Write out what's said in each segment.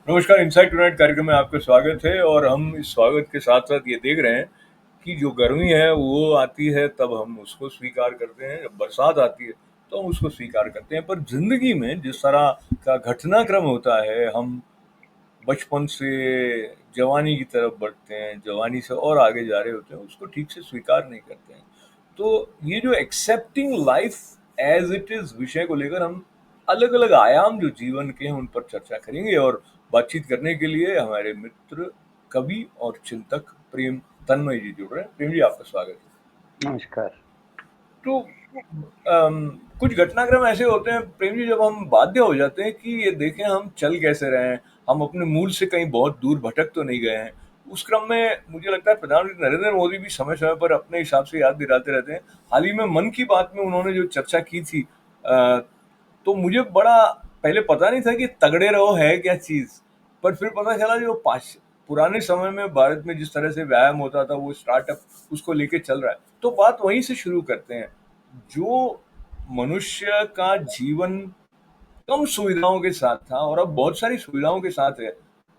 नमस्कार, insight tonight कार्यक्रम में आपका स्वागत है और हम इस स्वागत के साथ-साथ ये देख रहे हैं कि जो गर्मी है वो आती है तब हम उसको स्वीकार करते हैं, जब बरसात आती है तो हम उसको स्वीकार करते हैं। पर ज़िंदगी में जिस तरह का घटनाक्रम होता है, हम बचपन से जवानी की तरफ बढ़ते हैं, जवानी से और आगे जा रहे होते हैं, उसको ठीक से स्वीकार नहीं करते हैं। तो ये जो accepting life as it is विषय को लेकर हम अलग-अलग आयाम जो जीवन के हैं, उन पर चर्चा करेंगे और बातचीत करने के लिए हमारे मित्र, कवि और चिंतक प्रेम तन्मय जी जुड़ रहे हैं। प्रेम जी, आपका स्वागत है। नमस्कार। तो कुछ घटनाक्रम ऐसे होते हैं प्रेम जी, जब हम बाध्य हो जाते हैं कि ये देखें हम चल कैसे रहे हैं, हम अपने मूल से कहीं बहुत दूर भटक तो नहीं गए हैं। उस क्रम में मुझे लगता है प्रधानमंत्री नरेंद्र मोदी भी समय-समय पर अपने हिसाब से याद दिलाते रहते हैं। हाल ही में मन की बात में उन्होंने जो चर्चा की थी, तो मुझे बड़ा पहले पता नहीं था कि तगड़े रहो है क्या चीज़, पर फिर पता चला जो पुराने समय में भारत में जिस तरह से व्यायाम होता था, वो स्टार्टअप उसको लेके चल रहा है। तो बात वहीं से शुरू करते हैं। जो मनुष्य का जीवन कम सुविधाओं के साथ था और अब बहुत सारी सुविधाओं के साथ है,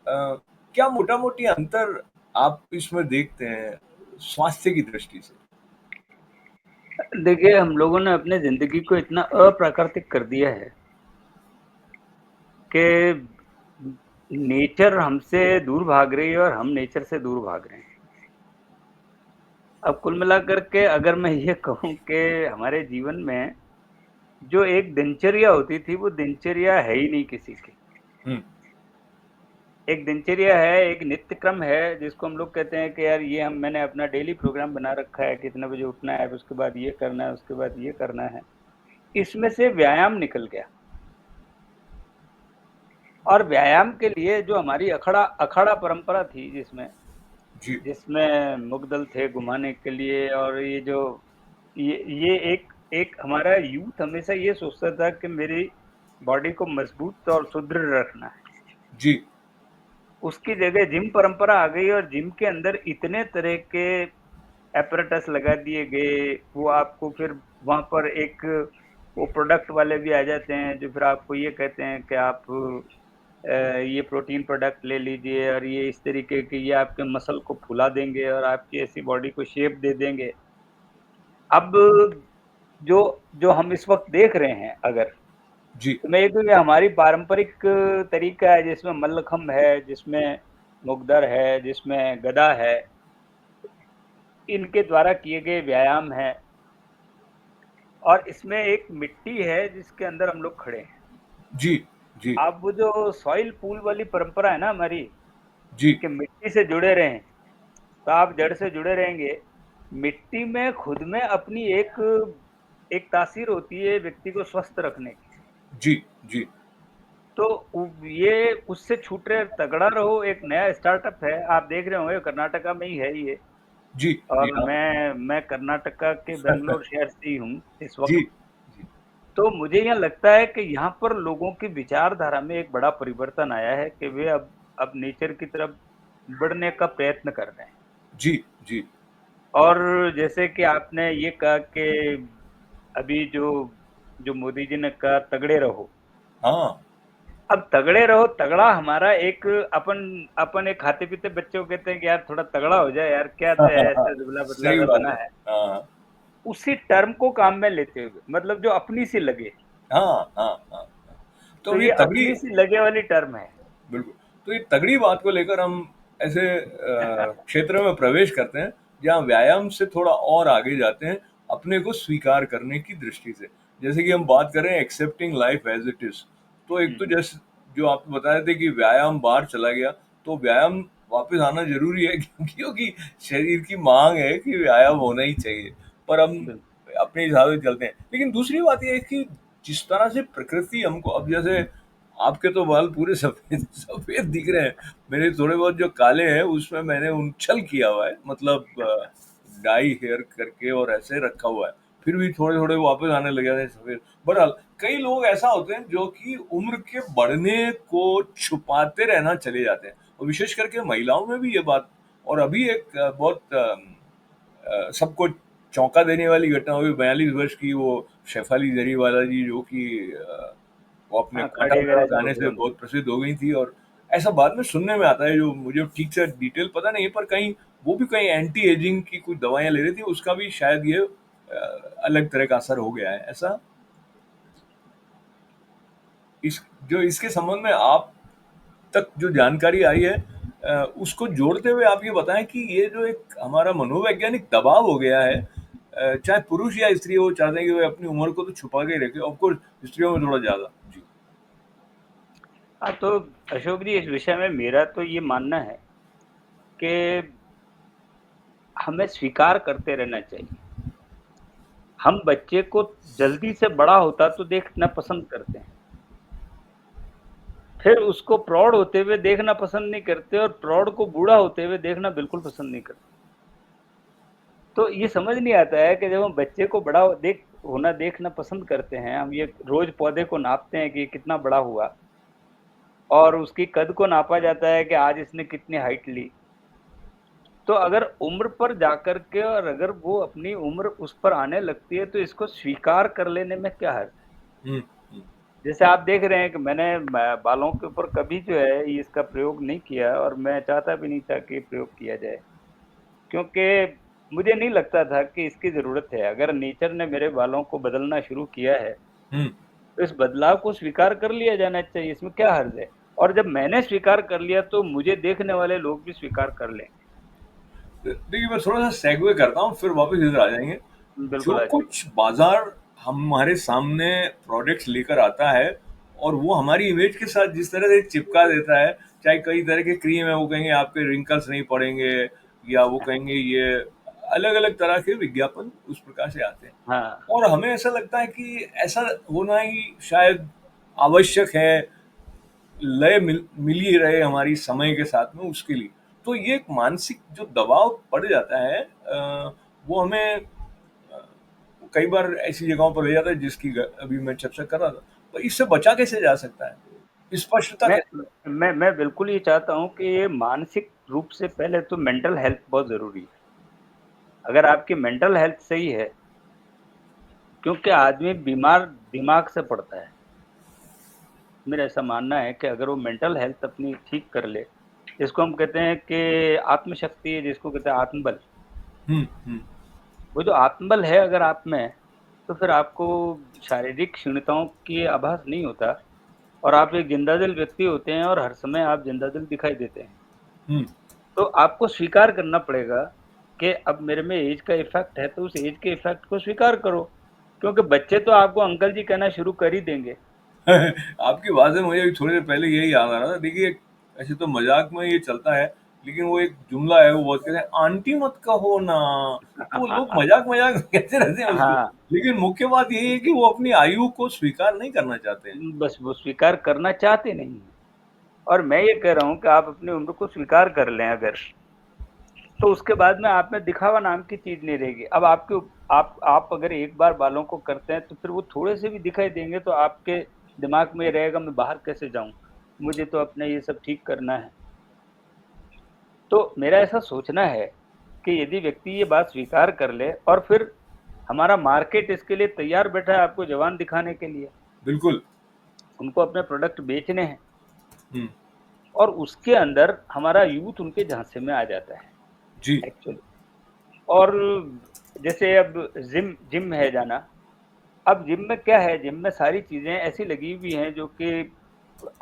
क्या मोटा-मोटी अंतर आप इसमें देखते हैं स्वास्थ्य की दृष्टि से? देखिए, हम लोगों ने अपने ज़िंदगी को इतना अप्राकृतिक कर दिया है कि नेचर हमसे दूर भाग रही है और हम नेचर से दूर भाग रहे हैं। अब कुल मिलाकर के अगर मैं ये कहूँ कि हमारे जीवन में जो एक दिनचर्या होती थी, वो दिनचर्या है ही नहीं किसी की। हुँ, एक दिनचर्या है, एक नित्य क्रम है, जिसको हम लोग कहते हैं कि यार ये मैंने अपना डेली प्रोग्राम बना रखा है, कितने बजे उठना है, उसके बाद ये करना है, उसके बाद ये करना है। इसमें से व्यायाम निकल गया। और व्यायाम के लिए जो हमारी अखाड़ा परंपरा थी, जिसमें जी, जिसमें मुद्दल थे घुमाने के लिए, और ये जो ये एक एक हमारा यूथ हमेशा ये सोचता था कि मेरी बॉडी को मजबूत और सुदृढ़ रखना है। जी, उसकी जगह जिम परंपरा आ गई और जिम के अंदर इतने तरह के एपरेटस लगा दिए गए, वो आपको फिर वहाँ पर एक वो प्रोडक्ट वाले भी आ जाते हैं जो फिर आपको ये कहते हैं कि आप ये प्रोटीन प्रोडक्ट ले लीजिए और ये इस तरीके के, ये आपके मसल को फुला देंगे और आपकी ऐसी बॉडी को शेप दे देंगे। अब जो जो हम इस वक़्त देख रहे हैं अगर, जी, तो मैं ये कहूँ कि हमारी पारंपरिक तरीका है, जिसमें मल्लखंब है, जिसमें मुगदर है, जिसमें गदा है, इनके द्वारा किए गए व्यायाम हैं, और इसमें एक मिट्टी है जिसके अंदर हम लोग खड़े हैं। जी, जी, अब वो जो सॉइल पूल वाली परंपरा है ना हमारी, जी, कि मिट्टी से जुड़े रहें, तो आप जड़ से जुड़े रहेंगे। मिट्टी में खुद में अपनी एक एक तासीर होती है व्यक्ति को स्वस्थ रखने की। जी, जी, तो ये उससे छूट रहे, तगड़ा रहो एक नया स्टार्टअप है, आप देख रहे होंगे कर्नाटका में ही है ये। जी, जी, और हाँ, मैं कर्नाटका के बेंगलोर शहर से ही हूँ इस जी, वक्त। जी, तो मुझे यहाँ लगता है कि यहाँ पर लोगों की विचारधारा में एक बड़ा परिवर्तन आया है कि वे अब नेचर की तरफ बढ़ने का प्रयत्न कर रहे हैं। जी, जी, और जैसे कि आपने ये कहा कि अभी जो जो मोदी जी ने कहा तगड़े रहो। हाँ, अब तगड़े रहो, तगड़ा हमारा एक अपन अपन एक खाते पीते बच्चे को कहते हैं कि यार थोड़ा तगड़ा हो जाए यार, क्या तो ऐसा दुबला पतला सही सा बात बना है। है। हाँ, उसी टर्म को काम में लेते हुए, मतलब जो अपनी सी लगे, हाँ, हाँ, हाँ। तो तो ये ये तगड़ी अपनी सी लगे वाली टर्म है। बिल्कुल, तो ये तगड़ी बात को लेकर हम ऐसे क्षेत्र में प्रवेश करते हैं, जहाँ व्यायाम से थोड़ा और आगे जाते हैं, अपने को स्वीकार करने की दृष्टि से। जैसे कि हम बात कर रहे हैं accepting life as it is, तो एक तो हुँ, जैसे जो आप बता रहे थे कि व्यायाम बाहर चला गया, तो व्यायाम वापस आना ज़रूरी है क्योंकि शरीर की माँग है कि व्यायाम होना ही चाहिए। पर हम बिल्कुल। अपने हिसाब से चलते हैं। लेकिन दूसरी बात ये है कि जिस तरह से प्रकृति हमको अब जैसे आपके तो बाल पूरे सफ़ेद सफ़ेद दिख रहे हैं। मेरे थोड़े बहुत जो काले हैं उसमें मैंने उछल किया हुआ है, मतलब डाई हेयर करके और ऐसे रखा हुआ है। फिर भी थोड़े-थोड़े वापस आने लगे हैं सफ़ेद। बहरहाल कई लोग ऐसा होते हैं जो कि उम्र के बढ़ने को छुपाते रहना चले जाते हैं और विशेष करके महिलाओं में भी ये बात। और अभी एक बहुत सबको चौंका देने वाली घटना हुई। 42 वर्ष की वो शेफाली जरीवाला जी, जो कि वो अपने हाँ, कांटा खड़े प्यारा गले सो गाने से भगवन। बहुत प्रसिद्ध हो गई थी और ऐसा बाद में सुनने में आता है, जो मुझे ठीक से डिटेल पता नहीं है, पर कहीं वो भी कहीं एंटी एजिंग की कुछ दवाइयाँ ले रही थी, उसका भी शायद ये अलग तरह का असर हो गया है ऐसा। इस जो इसके संबंध में आप तक जो जानकारी आई है, उसको जोड़ते हुए आप ये बताएं कि ये जो एक हमारा मनोवैज्ञानिक दबाव हो गया है, चाहे पुरुष या स्त्री, वो चाहते हैं कि वे अपनी उम्र को तो छुपा के ही रखें, ऑफकोर्स स्त्रियों में थोड़ा ज्यादा। जी। हाँ, तो अशोक जी, इस विषय में मेरा तो ये मानना है कि हमें स्वीकार करते रहना चाहिए। हम बच्चे को जल्दी से बड़ा होता तो देखना पसंद करते हैं, फिर उसको प्रौढ़ होते हुए देखना पसंद नहीं करते, और प्रौढ़ को बूढ़ा होते हुए देखना बिल्कुल पसंद नहीं करते। तो ये समझ नहीं आता है कि जब हम बच्चे को बड़ा होना देखना पसंद करते हैं, हम ये रोज पौधे को नापते हैं कि कितना बड़ा हुआ, और उसकी कद को नापा जाता है कि आज इसने कितनी हाइट ली। तो अगर उम्र पर जाकर के, और अगर वो अपनी उम्र उस पर आने लगती है, तो इसको स्वीकार कर लेने में क्या हर्ज है। हम्म। हम्म। जैसे आप देख रहे हैं कि मैंने बालों के ऊपर कभी जो है इसका प्रयोग नहीं किया, और मैं चाहता भी नहीं था कि प्रयोग किया जाए, क्योंकि मुझे नहीं लगता था कि इसकी ज़रूरत है। अगर नेचर ने मेरे बालों को बदलना शुरू किया है, हम्म। तो इस बदलाव को स्वीकार कर लिया जाना चाहिए, इसमें क्या हर्ज है। और जब मैंने स्वीकार कर लिया, तो मुझे देखने वाले लोग भी स्वीकार कर लेंगे। देखिए, मैं थोड़ा सा सेगवे करता हूँ, फिर वापस इधर आ जाएंगे। बिल्कुल जो आ जाइए। कुछ बाजार हमारे सामने प्रोडक्ट्स लेकर आता है, और वो हमारी इमेज के साथ जिस तरह से चिपका देता है, चाहे कई तरह के क्रीम है, वो कहेंगे आपके रिंकल्स नहीं पड़ेंगे, या वो कहेंगे ये अलग अलग तरह के विज्ञापन उस प्रकार से आते हैं। हाँ। और हमें ऐसा लगता है कि ऐसा होना ही शायद आवश्यक है, लय मिल ही रहे हमारी समय के साथ में उसके लिए। तो ये एक मानसिक जो दबाव पड़ जाता है, वो हमें कई बार ऐसी जगहों पर ले जाता है, जिसकी अभी मैं चर्चा कर रहा था। तो इससे बचा कैसे जा सकता है, स्पष्टता मैं कैसे? मैं बिल्कुल ये चाहता हूँ कि ये मानसिक रूप से पहले तो मेंटल हेल्थ बहुत ज़रूरी है। अगर आपकी मेंटल हेल्थ सही है, क्योंकि आदमी बीमार दिमाग से पड़ता है। मेरा ऐसा मानना है कि अगर वो मेंटल हेल्थ अपनी ठीक कर ले, जिसको हम कहते हैं कि आत्मशक्ति, जिसको कहते हैं आत्मबल, हम्म। वो जो आत्मबल है अगर आप में, तो फिर आपको शारीरिक क्षीणताओं की आभास नहीं होता, और आप एक जिंदा-दिल व्यक्ति होते हैं, और हर समय आप जिंदा-दिल दिखाई देते हैं। हम्म। तो आपको स्वीकार करना पड़ेगा कि अब मेरे में एज का इफ़ेक्ट है, तो उस एज के इफ़ेक्ट को स्वीकार करो, क्योंकि बच्चे तो आपको अंकल जी कहना शुरू कर ही देंगे। आपकी बात से मुझे अभी थोड़ी देर पहले यही याद आ रहा था। देखिए, ऐसे तो मजाक में ये चलता है, लेकिन वो एक जुमला है, वो बहुत कहते हैं, आंटी मत कहो ना। तो लोग मजाक मजाक में कहते रहते हैं उसको, हाँ, लेकिन मुख्य बात यही है कि वो अपनी आयु को स्वीकार नहीं करना चाहते हैं। बस वो स्वीकार करना चाहते नहीं हैं। और मैं ये कह रहा हूँ कि आप अपनी उम्र को स्वीकार कर लें अगर, तो उसके बाद में आप में दिखावा नाम की चीज़ नहीं रहेगी। अब आपके आप अगर एक बार बालों को करते हैं, तो फिर वो थोड़े से भी दिखाई देंगे, तो आपके दिमाग में ये रहेगा, मैं बाहर कैसे जाऊँ? मुझे तो अपने ये सब ठीक करना है। तो मेरा ऐसा सोचना है कि यदि व्यक्ति ये बात स्वीकार कर ले, और फिर हमारा मार्केट इसके लिए तैयार बैठा है आपको जवान दिखाने के लिए, बिल्कुल। उनको अपने प्रोडक्ट बेचने हैं, हम्म। और उसके अंदर हमारा यूथ उनके झांसे में आ जाता है जी। एक्चुअली। और जैसे अब जिम है जाना, अब जिम में क्या है, जिम में सारी चीज़ें ऐसी लगी हुई हैं जो कि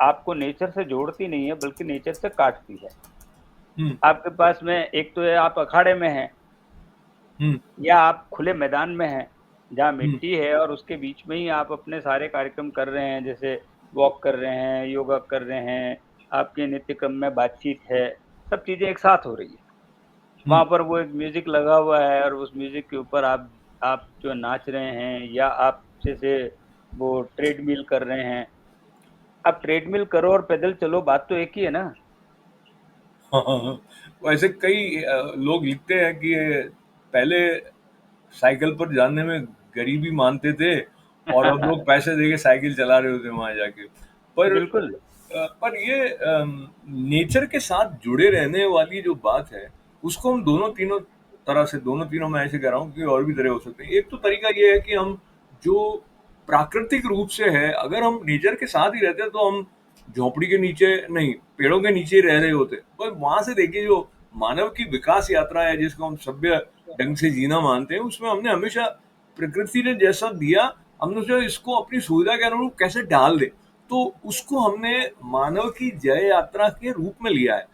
आपको नेचर से जोड़ती नहीं है, बल्कि नेचर से काटती है। हम्म। आपके पास में एक तो है, आप अखाड़े में हैं, हम्म। या आप खुले मैदान में हैं, जहाँ हम्म। मिट्टी है, और उसके बीच में ही आप अपने सारे कार्यक्रम कर रहे हैं, जैसे वॉक कर रहे हैं, योगा कर रहे हैं, आपके नित्य क्रम में बातचीत है, सब चीज़ें एक साथ हो रही है। हम्म। वहाँ पर वो एक म्यूज़िक लगा हुआ है, और उस म्यूज़िक के ऊपर आप जो नाच रहे हैं, या आप जैसे वो ट्रेडमिल कर रहे हैं। आप ट्रेडमिल करो और पैदल चलो, बात तो एक ही है ना। हाँ, वैसे कई लोग लिखते हैं कि ये पहले साइकिल पर जाने में गरीबी मानते थे, और अब लोग पैसे देके साइकिल चला रहे होते हैं वहां जाके। पर बिल्कुल। पर ये नेचर के साथ जुड़े रहने वाली जो बात है, उसको हम दोनों तीनों तरह से, दोनों तीनों मैं ऐसे कह रहा हूँ कि और भी तरह हो सकते हैं। एक तो तरीका ये है कि हम जो प्राकृतिक रूप से है, अगर हम नेचर के साथ ही रहते हैं, तो हम झोपड़ी के नीचे नहीं, पेड़ों के नीचे ही रह रहे होते। पर वहां से देखिए जो मानव की विकास यात्रा है, जिसको हम सभ्य ढंग से जीना मानते हैं, उसमें हमने हमेशा प्रकृति ने जैसा दिया, हमने सोचा इसको अपनी सुविधा के अनुरूप कैसे ढाल दे। तो उसको हमने मानव की जय यात्रा के रूप में लिया है।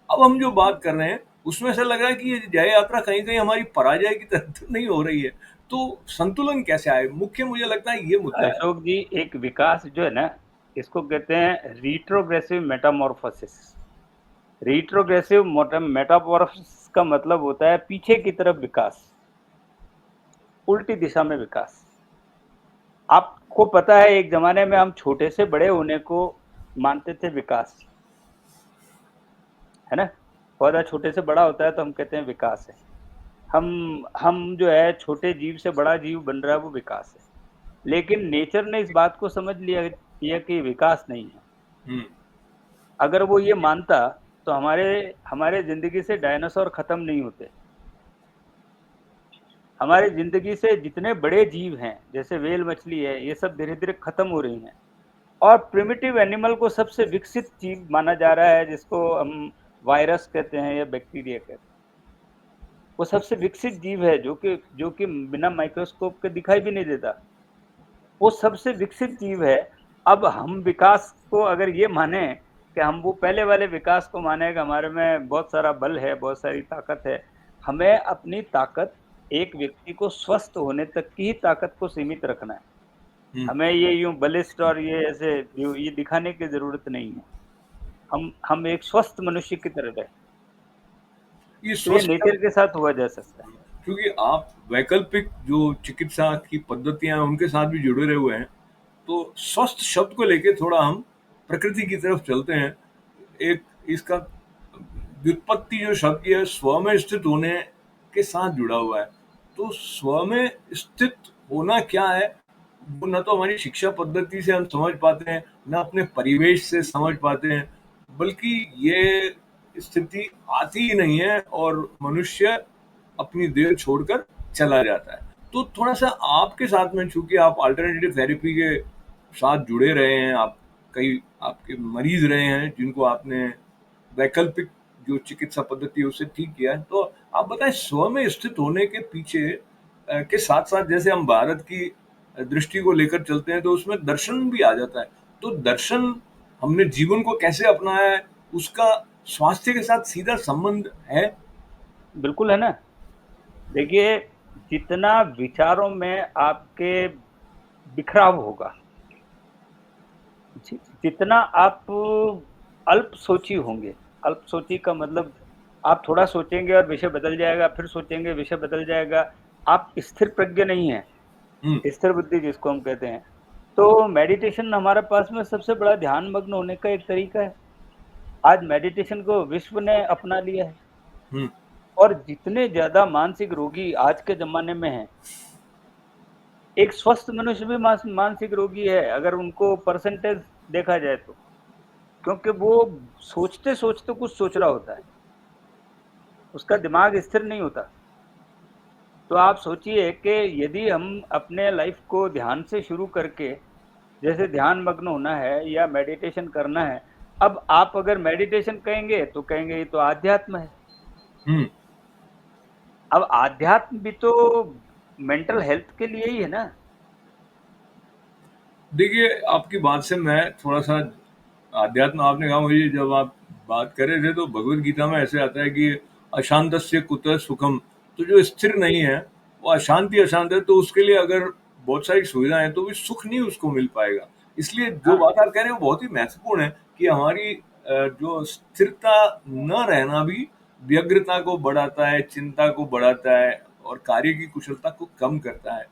अब हम जो बात कर रहे हैं उसमें ऐसा लग रहा है कि ये जय यात्रा कहीं कहीं हमारी पराजय की तरफ तो नहीं हो रही है। तो संतुलन कैसे आए, मुख्य मुझे लगता है ये मुद्दा है। अशोक जी, एक विकास जो है ना, इसको कहते हैं रिट्रोग्रेसिव मेटामॉर्फोसिस। रिट्रोग्रेसिव मेटामॉर्फोसिस का मतलब होता है पीछे की तरफ विकास, उल्टी दिशा में विकास। आपको पता है एक जमाने में हम छोटे से बड़े होने को मानते थे विकास, है ना? पौधा छोटे से बड़ा होता है तो हम कहते हैं विकास है। हम जो है छोटे जीव से बड़ा जीव बन रहा है, वो विकास है। लेकिन नेचर ने इस बात को समझ लिया कि विकास नहीं है। हम्म। अगर वो ये मानता तो हमारे हमारे जिंदगी से डायनासोर खत्म नहीं होते। हमारी जिंदगी से जितने बड़े जीव हैं, जैसे व्हेल मछली है, ये सब धीरे धीरे खत्म हो रही हैं। और प्रिमिटिव एनिमल को सबसे विकसित जीव माना जा रहा है, जिसको हम वायरस कहते हैं या बैक्टीरिया कहते हैं। वो सबसे विकसित जीव है, जो कि बिना माइक्रोस्कोप के दिखाई भी नहीं देता। वो सबसे विकसित जीव है। अब हम विकास को अगर ये माने कि हम वो पहले वाले विकास को माने कि हमारे में बहुत सारा बल है, बहुत सारी ताकत है, हमें अपनी ताकत एक व्यक्ति को स्वस्थ होने तक की ही ताकत को सीमित रखना है। हम्म। हमें ये यूं बलिष्ठ और ये ऐसे ये दिखाने की जरूरत नहीं है। हम एक स्वस्थ मनुष्य की तरह रहे, ये तो ये स्वस्थ, नेचर के साथ हुआ जा सकता है। क्योंकि आप वैकल्पिक जो चिकित्सा की पद्धतियां हैं उनके साथ भी जुड़े रहे हुए हैं, तो स्वस्थ शब्द को लेके थोड़ा हम प्रकृति की तरफ चलते हैं। एक इसका व्युत्पत्ति जो शब्द की है, स्व में स्थित होने के साथ जुड़ा हुआ है। तो स्व में स्थित होना क्या है, वो न तो हमारी शिक्षा पद्धति से हम समझ पाते हैं, न अपने परिवेश से समझ पाते हैं, बल्कि ये स्थिति आती ही नहीं है और मनुष्य अपनी देह छोड़कर चला जाता है। तो थोड़ा सा आपके साथ में, चूंकि आप अल्टरनेटिव थेरेपी के साथ जुड़े रहे हैं, आप कई आपके मरीज रहे हैं जिनको आपने वैकल्पिक जो चिकित्सा पद्धति है उससे ठीक किया है, तो आप बताएं स्व में स्थित होने के पीछे के साथ साथ जैसे हम भारत की दृष्टि को लेकर चलते हैं तो उसमें दर्शन भी आ जाता है। तो दर्शन हमने जीवन को कैसे अपनाया है, उसका स्वास्थ्य के साथ सीधा संबंध है। बिल्कुल है ना। देखिए, जितना विचारों में आपके बिखराव होगा, जितना आप अल्प सोची होंगे, अल्प सोची का मतलब आप थोड़ा सोचेंगे और विषय बदल जाएगा, फिर सोचेंगे विषय बदल जाएगा। आप स्थिर प्रज्ञ नहीं है, हम्म। स्थिर बुद्धि जिसको हम कहते हैं। तो मेडिटेशन हमारे पास में सबसे बड़ा ध्यान मग्न होने का एक तरीका है। आज मेडिटेशन को विश्व ने अपना लिया है। हम्म। और जितने ज्यादा मानसिक रोगी आज के जमाने में हैं, एक स्वस्थ मनुष्य भी मानसिक रोगी है अगर उनको परसेंटेज देखा जाए तो। क्योंकि वो सोचते सोचते कुछ सोच रहा होता है, उसका दिमाग स्थिर नहीं होता। तो आप सोचिए कि यदि हम अपने लाइफ को ध्यान से शुरू करके, जैसे ध्यान मग्न होना है या मेडिटेशन करना है, अब आप अगर मेडिटेशन कहेंगे तो कहेंगे ये तो आध्यात्म है। हम्म। अब आध्यात्म भी तो मेंटल हेल्थ के लिए ही है ना। देखिए आपकी बात से मैं थोड़ा सा, आध्यात्म आपने कहा, मुझे जब आप बात कर रहे थे तो भगवत गीता में ऐसे आता है कि अशांतस्य कुतः सुखम। तो जो स्थिर नहीं है वो अशांति अशांत है, तो उसके लिए अगर बहुत सारी सुविधाएं हैं तो भी सुख नहीं उसको मिल पाएगा। इसलिए जो हाँ, बात आप कह रहे हैं वो बहुत ही महत्वपूर्ण है कि हमारी जो स्थिरता न रहना भी व्यग्रता को बढ़ाता है, चिंता को बढ़ाता है और कार्य की कुशलता को कम करता है।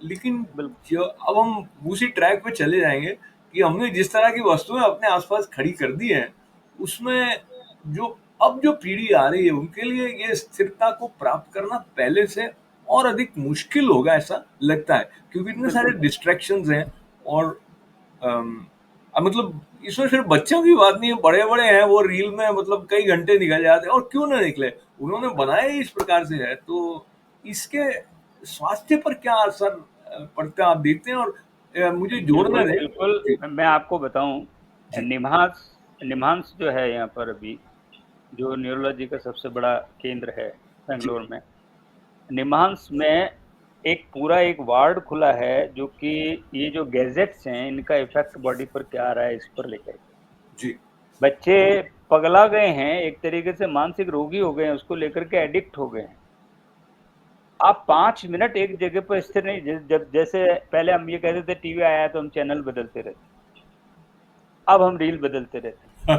लेकिन बिल्कुल। जो अब हम उसी ट्रैक पे चले जाएंगे कि हमने जिस तरह की वस्तुएं अपने आसपास खड़ी कर दी हैं, उसमें जो अब जो पीढ़ी आ रही है उनके लिए ये स्थिरता को प्राप्त करना पहले से और अधिक मुश्किल होगा ऐसा लगता है, क्योंकि इतने सारे बिल्कुल। डिस्ट्रैक्शंस हैं। और अब मतलब इसमें सिर्फ बच्चों की बात नहीं है, बड़े बड़े हैं वो रील में मतलब कई घंटे निकल जाते हैं, और क्यों ना निकले, उन्होंने बनाया ही इस प्रकार से है। तो इसके स्वास्थ्य पर क्या असर पड़ता है आप देखते हैं। और मुझे जोड़ना बिल्कुल, है। बिल्कुल। मैं आपको बताऊँ, जी, निम्हांस निम्हांस जो है यहाँ पर अभी, जो न्यूरोलॉजी का सबसे बड़ा केंद्र है जी, बेंगलोर में, निम्हांस में एक पूरा एक वार्ड खुला है जो कि ये जो गैजेट्स हैं इनका इफेक्ट बॉडी पर क्या आ रहा है इस पर लेकर के जी। बच्चे पगला गए हैं, एक तरीके से मानसिक रोगी हो गए हैं, उसको लेकर के एडिक्ट हो गए हैं। आप 5 मिनट एक जगह पर स्थिर नहीं, जब जैसे पहले हम ये कहते थे टीवी आया है तो हम चैनल बदलते रहते, अब हम रील बदलते रहते हैं।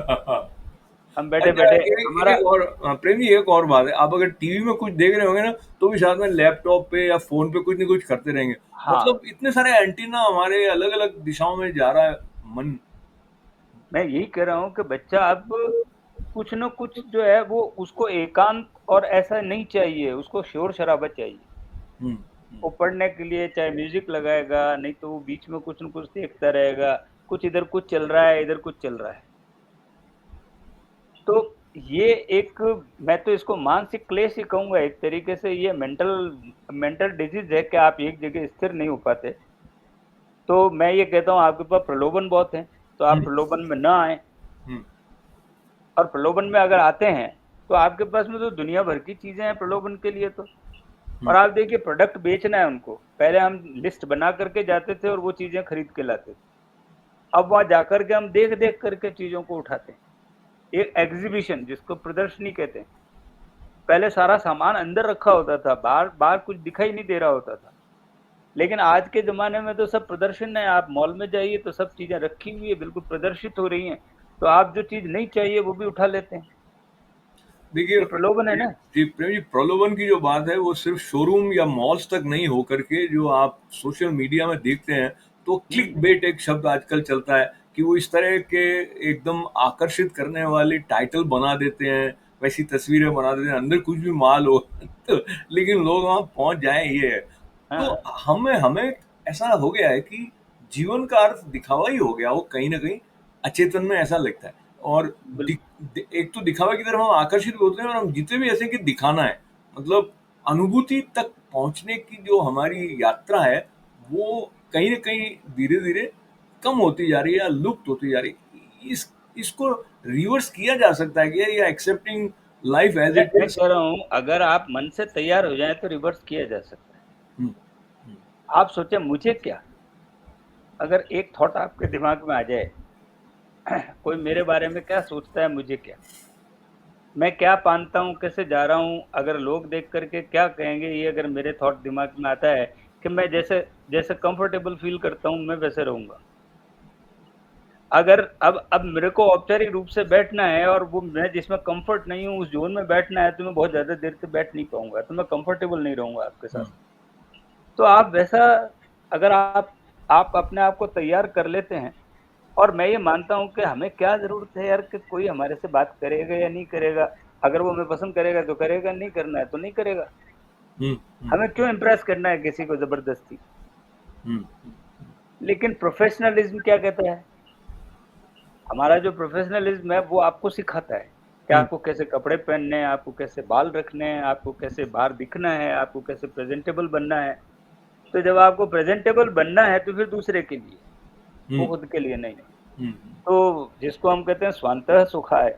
हम बैठे अच्छा, बैठे एक हमारा एक और प्रेम जी, एक और बात है, आप अगर टीवी में कुछ देख रहे होंगे ना, तो भी साथ में लैपटॉप पे या फ़ोन पे कुछ न कुछ करते रहेंगे। हाँ, मतलब इतने सारे एंटीना हमारे अलग-अलग दिशाओं में जा रहा है मन। मैं यही कह रहा हूँ कि बच्चा अब कुछ न कुछ जो है वो उसको एकांत और ऐसा नहीं चाहिए, उसको शोर-शराबा चाहिए। हुँ, हुँ। वो पढ़ने के लिए चाहे म्यूज़िक लगाएगा, नहीं तो वो बीच में कुछ न कुछ देखता रहेगा, कुछ इधर कुछ चल रहा है, इधर कुछ चल रहा है। तो ये एक, मैं तो इसको मानसिक क्लेश ही कहूँगा एक तरीके से, ये मेंटल मेंटल डिजीज़ है कि आप एक जगह स्थिर नहीं हो पाते। तो मैं ये कहता हूँ आपके पास प्रलोभन बहुत हैं, तो आप हुँ, प्रलोभन में ना आएँ, हुँ, और प्रलोभन में अगर आते हैं, तो आपके पास में तो दुनिया भर की चीज़ें हैं प्रलोभन के लिए तो। हुँ। और आप देखिए प्रोडक्ट बेचना है उनको, पहले हम लिस्ट बना करके जाते थे और वो चीज़ें खरीद के लाते थे। अब वहाँ जाकर के हम देख-देख करके चीज़ों को उठाते हैं। एक एग्ज़िबिशन जिसको प्रदर्शनी कहते हैं। पहले सारा सामान अंदर रखा होता था, बाहर बाहर कुछ दिखाई नहीं दे रहा होता था। लेकिन आज के ज़माने में तो सब प्रदर्शन है, आप मॉल में जाइए तो सब चीज़ें रखी हुई है, बिल्कुल प्रदर्शित हो रही हैं। तो आप जो चीज़ नहीं चाहिए वो भी उठा लेते हैं। देखिए, ये प्रलोभन है ना? जी प्रेम जी, प्रलोभन की जो बात है वो सिर्फ शोरूम या मॉल्स तक नहीं होकर के जो आप सोशल मीडिया में देखते हैं, तो क्लिक हुँ, बेट एक शब्द आजकल चलता है कि वो इस तरह के एकदम आकर्षित करने वाले टाइटल बना देते हैं, वैसी तस्वीरें बना देते हैं, अंदर कुछ भी माल हो तो, लेकिन लोग वहाँ पहुँच जाएँ, ये है। हाँ, तो हाँ, हमें हमें ऐसा हो गया है कि जीवन का अर्थ दिखावा ही हो गया, वो कहीं न कहीं अचेतन में ऐसा लगता है। और बिल दि एक तो दिखावे की तरफ हम आकर्षित होते हैं और हम जीते भी ऐसे कि दिखाना है। मतलब अनुभूति तक पहुँचने की जो हमारी यात्रा है, वो कहीं न कहीं धीरे-धीरे कम होती जा रही है या लुप्त होती जा रही है। इसको रिवर्स किया जा सकता है क्या, या एक्सेप्टिंग लाइफ एज़ इट मैं इज़? कह रहा हूँ अगर आप मन से तैयार हो जाएँ तो रिवर्स किया जा सकता है। हुँ, हुँ, आप सोचें मुझे क्या? अगर एक थॉट आपके दिमाग में आ जाए, कोई मेरे बारे में क्या सोचता है मुझे क्या? मैं क्या पहनता हूँ, कैसे जा रहा हूँ, अगर लोग देख कर के क्या कहेंगे, ये अगर मेरे थॉट दिमाग में आता है कि मैं जैसे जैसे कंफर्टेबल फ़ील करता हूँ, मैं वैसे रहूँगा। अगर अब मेरे को औपचारिक रूप से बैठना है और वो मैं जिसमें कंफर्ट नहीं हूँ, उस ज़ोन में बैठना है, तो मैं बहुत ज़्यादा देर तक बैठ नहीं पाऊँगा, तो मैं कंफर्टेबल नहीं रहूँगा आपके साथ। हुँ, तो आप वैसा, अगर आप अपने आप को तैयार कर लेते हैं, और मैं ये मानता हूँ कि हमें क्या ज़रूरत है यार कि कोई हमारे से बात करेगा या नहीं करेगा। अगर वो हमें पसंद करेगा तो करेगा, नहीं करना है तो नहीं करेगा। हुँ, हुँ, हमें क्यों इम्प्रेस करना है किसी को ज़बरदस्ती? हुँ, लेकिन प्रोफ़ेशनलिज़्म क्या कहता है? हमारा जो प्रोफ़ेशनलिज़्म है वो आपको सिखाता है कि हुँ, आपको कैसे कपड़े पहनने हैं, आपको कैसे बाल रखने हैं, आपको कैसे बाहर दिखना है, आपको कैसे प्रेज़ेंटेबल बनना है। तो जब आपको प्रेज़ेंटेबल बनना है तो फिर दूसरे के लिए, हुँ, वो खुद के लिए नहीं। हुँ, तो जिसको हम कहते हैं स्वांतः सुखाय,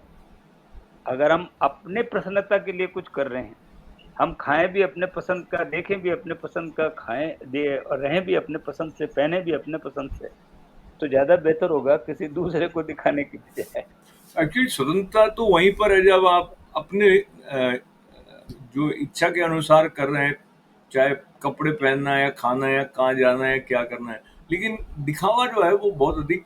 अगर हम अपने प्रसन्नता के लिए कुछ कर रहे हैं, हम खाएँ भी अपने पसंद का, देखें भी अपने पसंद का, खाएँ दे और रहें भी अपने पसंद से, पहने भी अपने पसंद से, तो ज़्यादा बेहतर होगा किसी दूसरे को दिखाने की बजाय। एक्चुअली स्वतंत्रता तो वहीं पर है जब आप अपने जो इच्छा के अनुसार कर रहे हैं, चाहे कपड़े पहनना है या खाना है या कहाँ जाना है, क्या करना है। लेकिन दिखावा जो है वो बहुत अधिक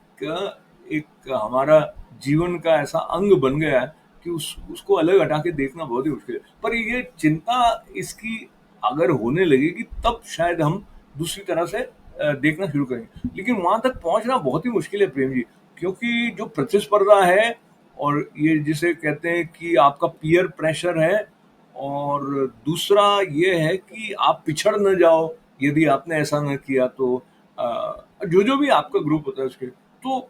एक हमारा जीवन का ऐसा अंग बन गया है कि उसको अलग हटा के देखना बहुत ही मुश्किल है। पर ये चिंता इसकी अगर होने लगेगी तब शायद हम दूसरी तरह से देखना शुरू करेंगे। लेकिन वहाँ तक पहुँचना बहुत ही मुश्किल है प्रेम जी, क्योंकि जो प्रतिस्पर्धा है और ये जिसे कहते हैं कि आपका पीयर प्रेशर है, और दूसरा ये है कि आप पिछड़ ना जाओ यदि आपने ऐसा न किया तो, जो भी आपका ग्रुप होता है उसके, तो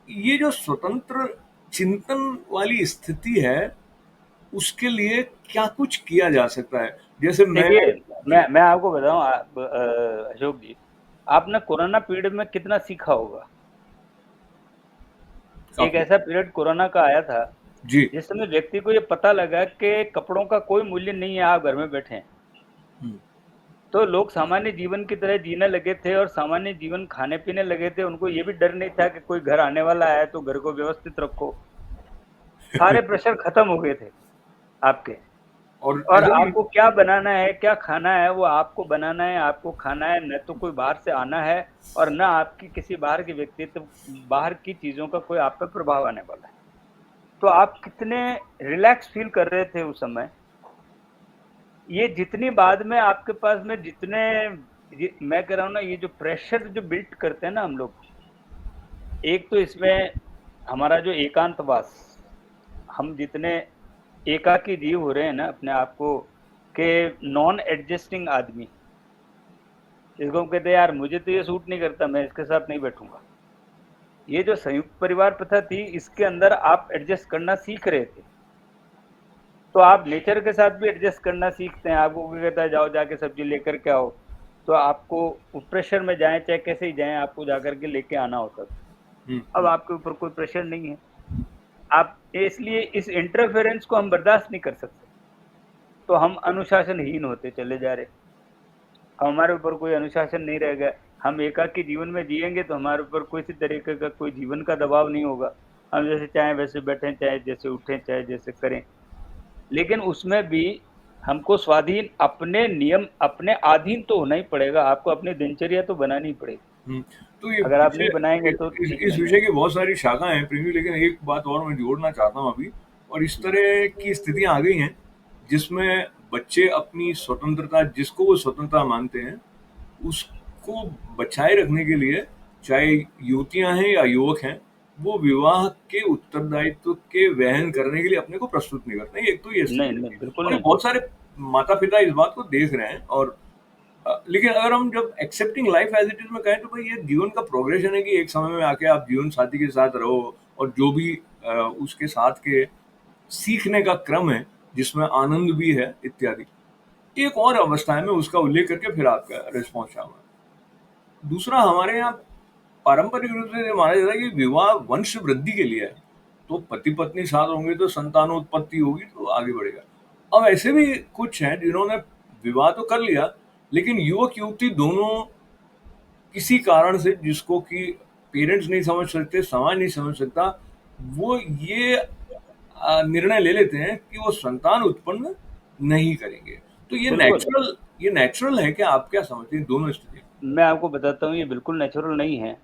ये जो स्वतंत्र चिंतन वाली स्थिति है, उसके लिए क्या कुछ किया जा सकता है? जैसे मैं, देखिए, जी, मैं आपको बताऊँ अशोक जी, आपने कोरोना पीरियड में कितना सीखा होगा? एक काफ़ी। ऐसा पीरियड कोरोना का आया था, जी। जिस समय व्यक्ति को ये पता लगा कि कपड़ों का कोई मूल्य नहीं है, आप घर में बैठे हैं। हुँ। तो लोग सामान्य जीवन की तरह जीने लगे थे और सामान्य जीवन खाने-पीने लगे थे। उनको ये भी डर नहीं था कि कोई घर आने वाला है, तो घर को व्यवस्थित रखो। सारे प्रेशर खत्म हो गए थे आपके। और और ऐसा भी आपको क्या बनाना है, क्या खाना है, वो आपको बनाना है, आपको खाना है, न तो कोई बाहर से आना है और ना आपकी किसी बाहर के व्यक्तित्व बाहर की चीज़ों का कोई आप पे प्रभाव आने वाला है। तो आप कितने रिलैक्स फ़ील कर रहे थे उस समय। ये जितनी बाद में आपके पास में जितने ये मैं कह रहा हूँ ना, ये जो प्रेशर जो बिल्ड करते हैं ना हम लोग, एक तो इसमें हमारा जो एकांतवास, हम जितने एकाकी जीव हो रहे हैं ना अपने आप को, के नॉन एडजस्टिंग आदमी, इसको हम कहते हैं यार मुझे तो ये सूट नहीं करता, मैं इसके साथ नहीं बैठूंगा। ये जो संयुक्त परिवार प्रथा थी, इसके अंदर आप एडजस्ट करना सीख रहे थे, तो आप नेचर के साथ भी एडजस्ट करना सीखते हैं। आपको कोई कहता है जाओ जाके सब्जी लेकर के आओ, तो आपको प्रेशर में जाए चाहे कैसे ही जाए, आपको जाकर के लेके आना होता था। हुँ, अब हुँ। आपके ऊपर कोई प्रेशर नहीं है, आप इसलिए इस इंटरफेरेंस को हम बर्दाश्त नहीं कर सकते, तो हम अनुशासनहीन होते चले जा रहे। हमारे ऊपर कोई अनुशासन नहीं रह गया। हम एकाकी जीवन में जिएंगे तो हमारे ऊपर किसी तरीके का कोई जीवन का दबाव नहीं होगा। हम जैसे चाहें वैसे बैठें, चाहे जैसे उठें, चाहे जैसे करें। लेकिन उसमें भी हमको स्वाधीन अपने नियम अपने अधीन तो होना ही पड़ेगा। आपको अपनी दिनचर्या तो बनानी ही पड़ेगी। हुँ। तो ये अगर आप नहीं विषय बनाएँगे इ तो इस ठीक इस नहीं है। विषय की बहुत सारी शाखाएँ हैं प्रिंसिपल, लेकिन एक बात और मैं जोड़ना चाहता हूँ अभी। और इस हुँ, तरह की स्थितियाँ आ गई हैं, जिसमें बच्चे अपनी स्वतंत्रता, जिसको वो स्वतंत्रता मानते हैं, उसको बचाए रखने के लिए, चाहे युवतियाँ हैं या युवक हैं, वो विवाह के उत्तरदायित्व के वहन करने के लिए अपने को प्रस्तुत नहीं करते हैं। एक तो ये नहीं, स्थिति नहीं, रहती है बिल्कुल और ये नहीं। बहुत सारे माता-पिता इस बात को देख रहे हैं। और लेकिन अगर हम जब accepting life as it is में कहें, तो भाई ये जीवन का प्रोग्रेशन है कि एक समय में आके आप जीवन साथी के साथ रहो और जो भी उसके साथ के सीखने का क्रम है, जिसमें आनंद भी है इत्यादि। एक और अवस्था में उसका उल्लेख करके फिर आपका रिस्पॉन्स चाहूँगा। दूसरा, हमारे यहाँ पारंपरिक रूप से ये माना जाता है कि विवाह वंश वृद्धि के लिए है। तो पति-पत्नी साथ होंगे तो संतानोत्पत्ति होगी, तो आगे बढ़ेगा। अब ऐसे भी कुछ हैं जिन्होंने विवाह तो कर लिया, लेकिन युवक-युवती दोनों किसी कारण से, जिसको कि पेरेंट्स नहीं समझ सकते, समाज नहीं समझ सकता, वो ये निर्णय ले लेते हैं कि वो संतान उत्पन्न नहीं करेंगे। तो बिल्कुल, ये नेचुरल है क्या? आप क्या समझते हैं दोनों स्थिति? मैं आपको बताता हूँ ये बिल्कुल नेचुरल नहीं है।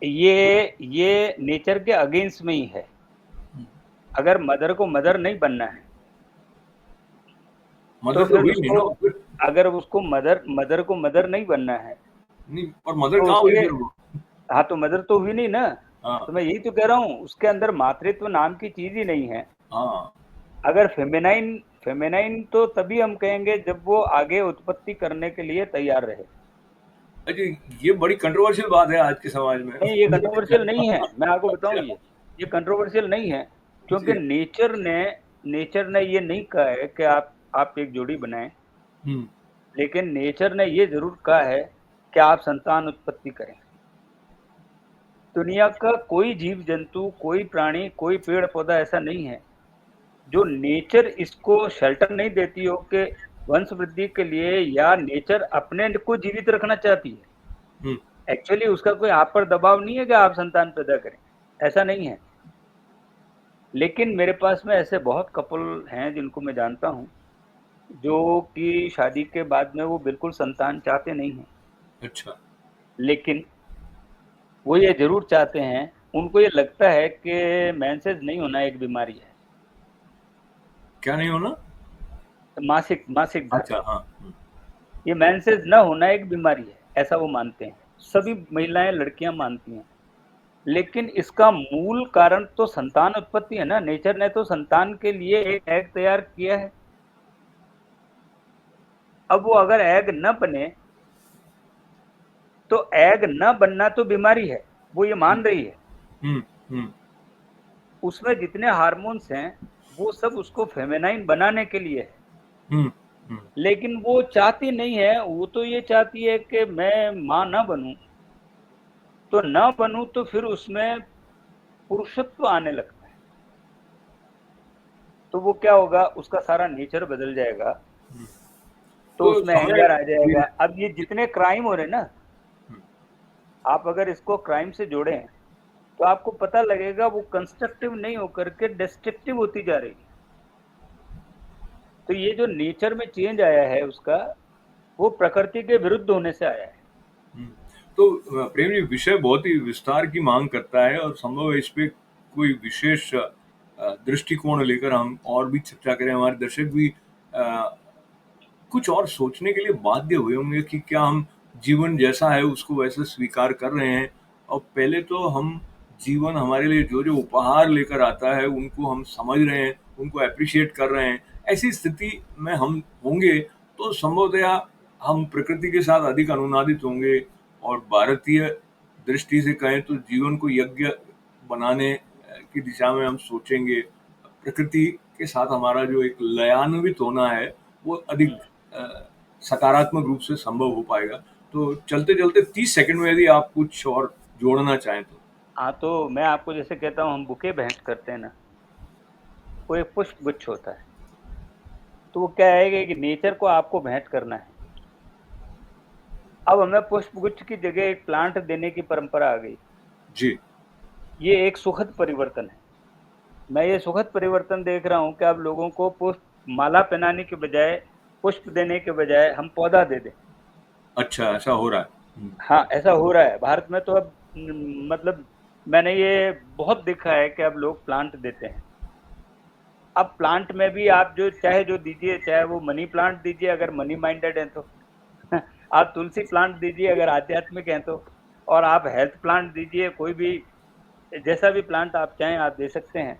ये नेचर के अगेंस्ट में ही है। हुँ। अगर मदर को मदर नहीं बनना है, तो मदर तो फिर हुई नहीं उसको ना फिर। अगर उसको मदर मदर को मदर नहीं बनना है, नहीं, और मदर तो कहाँ हुई उसके फिर वो? हाँ, तो मदर तो हुई नहीं ना। हाँ, तो मैं यही तो कह रहा हूँ, उसके अंदर मातृत्व नाम की चीज़ ही नहीं है। हाँ। अगर फेमिनाइन फेमिनाइन तो तभी हम कहेंगे जब वो आगे उत्पत्ति करने के लिए तैयार रहे। अजी, ये बड़ी कंट्रोवर्शियल बात है आज के समाज में। नहीं, ये कंट्रोवर्शियल नहीं है, मैं आपको बताऊँ अच्छा। ये कंट्रोवर्शियल नहीं है, क्योंकि जी। नेचर ने ये नहीं कहा है कि आप एक जोड़ी बनाएँ, हुँ, लेकिन नेचर ने ये ज़रूर कहा है कि आप संतान उत्पत्ति करें। दुनिया का कोई जीव-जंतु, कोई प्राणी, कोई पेड़-पौधा ऐसा नहीं है, जो नेचर इसको शेल्टर नहीं देती हो कि वंश वृद्धि के लिए, या नेचर अपने को जीवित रखना चाहती है। हुँ। एक्चुअली उसका कोई आप पर दबाव नहीं है कि आप संतान पैदा करें, ऐसा नहीं है। लेकिन मेरे पास में ऐसे बहुत कपल हैं जिनको मैं जानता हूँ, जो कि शादी के बाद में वो बिल्कुल संतान चाहते नहीं हैं। अच्छा। लेकिन वो ये ज़रूर चाहते हैं, उनको ये लगता है कि मेंसेस नहीं होना एक बीमारी है, क्या नहीं होना? मासिक मासिक धर्म। अच्छा, हाँ। हुँ। ये मेंसेस ना होना एक बीमारी है, ऐसा वो मानते हैं। सभी महिलाएँ, लड़कियाँ मानती हैं। लेकिन इसका मूल कारण तो संतान उत्पत्ति है ना, नेचर ने तो संतान के लिए एक एग तैयार किया है। अब वो अगर एग न बने, तो एग न बनना तो बीमारी है, वो ये हुँ, मान रही है। हुँ, हुँ, उसमें जितने हार्मोन्स हैं, वो सब उसको फेमिनाइन बनाने के लिए है। हुँ, हुँ। लेकिन वो चाहती नहीं है, वो तो ये चाहती है कि मैं माँ ना बनूँ, तो ना बनूँ तो फिर उसमें पुरुषत्व आने लगता है, तो वो क्या होगा, उसका सारा नेचर बदल जाएगा, तो तो उसमें समय एंगर आ ये जाएगा। अब ये जितने क्राइम हो रहे हैं ना, हुँ, आप अगर इसको क्राइम से जोड़ें, तो आपको पता लगेगा वो कंस्ट्रक्टिव नहीं होकर के डिस्ट्रक्टिव होती जा रही है। तो ये जो नेचर में चेंज आया है उसका, वो प्रकृति के विरुद्ध होने से आया है। हुँ। तो प्रेम जी, विषय बहुत ही विस्तार की माँग करता है और संभव है इस पे कोई विशेष दृष्टिकोण लेकर हम और भी चर्चा करें। हमारे दर्शक भी अ, कुछ और सोचने के लिए बाध्य हुए होंगे कि क्या हम जीवन जैसा है उसको वैसे स्वीकार कर रहे हैं, और पहले तो हम जीवन हमारे लिए जो-जो उपहार लेकर आता है उनको हम समझ रहे हैं, उनको एप्रिशिएट कर रहे हैं। ऐसी स्थिति में हम होंगे तो संभवतया हम प्रकृति के साथ अधिक अनुनादित होंगे, और भारतीय दृष्टि से कहें तो जीवन को यज्ञ बनाने की दिशा में हम सोचेंगे। प्रकृति के साथ हमारा जो एक लयान्वित होना है, वो अधिक अ, सकारात्मक रूप से संभव हो पाएगा। तो चलते-चलते 30 सेकंड में यदि आप कुछ और जोड़ना चाहें तो? हाँ, तो मैं आपको जैसे कहता हूँ, हम बुके भेंट करते हैं ना, वो एक पुष्प गुच्छ होता है। तो वो क्या है कि नेचर को आपको भेंट करना है। अब हमें पुष्प गुच्छ की जगह एक प्लांट देने की परंपरा आ गई। जी। ये एक सुखद परिवर्तन है। मैं ये सुखद परिवर्तन देख रहा हूँ कि अब लोगों को पुष्प माला पहनाने के बजाय, पुष्प देने के बजाय हम पौधा दे दें। अच्छा, ऐसा हो रहा है। हुँ। हाँ, ऐसा हो रहा है। भारत में तो अब मतलब मैंने ये बहुत देखा है कि अब लोग प्लांट देते हैं। अब प्लांट में भी आप चाहे जो दीजिए, चाहे वो मनी प्लांट दीजिए अगर मनी माइंडेड हैं तो। आप तुलसी प्लांट दीजिए अगर आध्यात्मिक हैं तो, और आप हेल्थ प्लांट दीजिए, कोई भी जैसा भी प्लांट आप चाहें आप दे सकते हैं।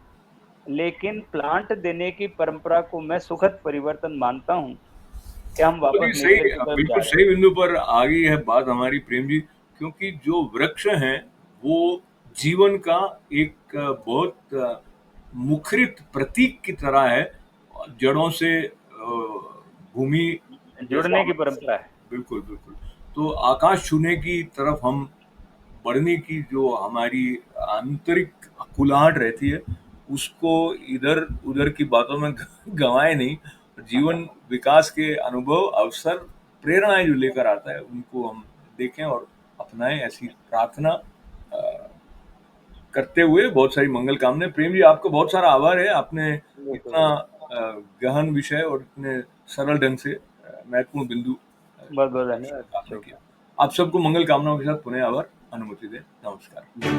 लेकिन प्लांट देने की परंपरा को मैं सुखद परिवर्तन मानता हूँ कि हम बहुत ही वापस सही, नेचर की तरफ जा बिल्कुल रहे हैं। सही बिंदु पर आ गई है बात हमारी प्रेम जी, क्योंकि जो वृक्ष हैं, वो जीवन का एक बहुत मुखरित प्रतीक की तरह है। जड़ों से भूमि जैसा जुड़ने हम, की परंपरा है। बिल्कुल, बिल्कुल। तो आकाश छूने की तरफ हम बढ़ने की जो हमारी आंतरिक कुलाहट रहती है, उसको इधर-उधर की बातों में गँवाए नहीं। जीवन विकास के अनुभव, अवसर, प्रेरणाएँ जो लेकर आता है, उनको हम देखें और अपनाएँ, ऐसी प्रार्थना करते हुए बहुत सारी मंगल कामनाएँ। प्रेम जी, आपका बहुत सारा आभार है। आपने बिल्कुल, इतना बिल्कुल। गहन विषय और इतने सरल ढंग से महत्वपूर्ण बिंदु बहुत-बहुत धन्यवाद। आपने शुभ किया। आप सबको मंगल कामनाओं के साथ पुनः आभार। अनुमति दें। नमस्कार। जी।